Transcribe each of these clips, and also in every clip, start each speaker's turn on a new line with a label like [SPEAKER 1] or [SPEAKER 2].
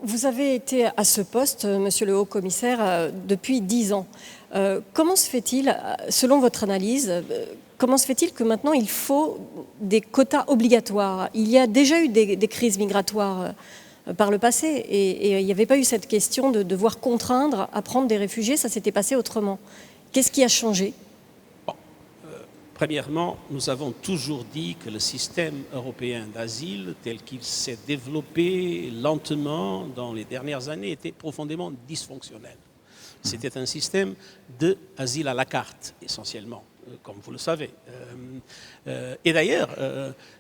[SPEAKER 1] vous avez été à ce poste, monsieur le haut-commissaire, depuis 10 ans. Comment se fait-il, selon votre analyse, comment se fait-il que maintenant il faut des quotas obligatoires? Il y a déjà eu des crises migratoires par le passé et il n'y avait pas eu cette question de devoir contraindre à prendre des réfugiés, ça s'était passé autrement. Qu'est-ce qui a changé?
[SPEAKER 2] Premièrement, nous avons toujours dit que le système européen d'asile, tel qu'il s'est développé lentement dans les dernières années, était profondément dysfonctionnel. C'était un système d'asile à la carte, essentiellement, comme vous le savez. Et d'ailleurs,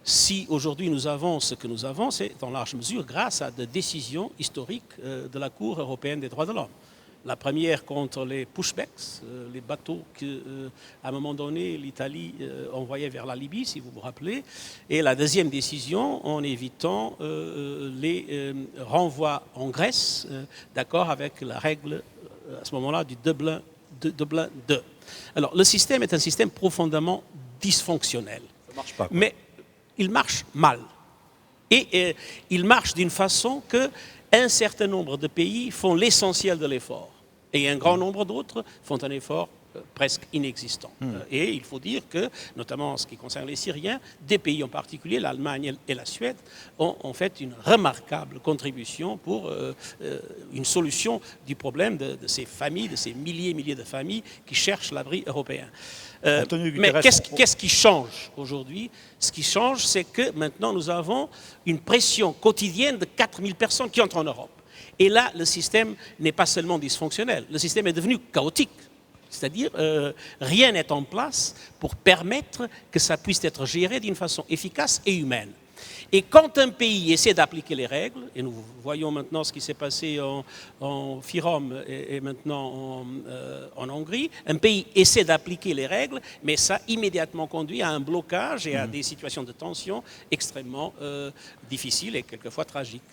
[SPEAKER 2] si aujourd'hui nous avons ce que nous avons, c'est en large mesure grâce à des décisions historiques de la Cour européenne des droits de l'homme. La première contre les pushbacks, les bateaux qu'à un moment donné l'Italie envoyait vers la Libye, si vous vous rappelez. Et la deuxième décision en évitant les renvois en Grèce, d'accord avec la règle à ce moment-là du Dublin 2. Alors le système est un système profondément dysfonctionnel.
[SPEAKER 3] Ça marche pas, quoi.
[SPEAKER 2] Mais il marche mal. Et il marche d'une façon qu'un certain nombre de pays font l'essentiel de l'effort. Et un grand nombre d'autres font un effort presque inexistant. Et il faut dire que, notamment en ce qui concerne les Syriens, des pays en particulier, l'Allemagne et la Suède, ont fait une remarquable contribution pour une solution du problème de ces familles, de ces milliers de familles qui cherchent l'abri européen. Mais qu'est-ce qui change aujourd'hui? Ce qui change, c'est que maintenant nous avons une pression quotidienne de 4000 personnes qui entrent en Europe. Et là, le système n'est pas seulement dysfonctionnel, le système est devenu chaotique. C'est-à-dire, rien n'est en place pour permettre que ça puisse être géré d'une façon efficace et humaine. Et quand un pays essaie d'appliquer les règles, et nous voyons maintenant ce qui s'est passé en Fyrom et maintenant en Hongrie, un pays essaie d'appliquer les règles, mais ça immédiatement conduit à un blocage et à des situations de tension extrêmement difficiles et quelquefois tragiques.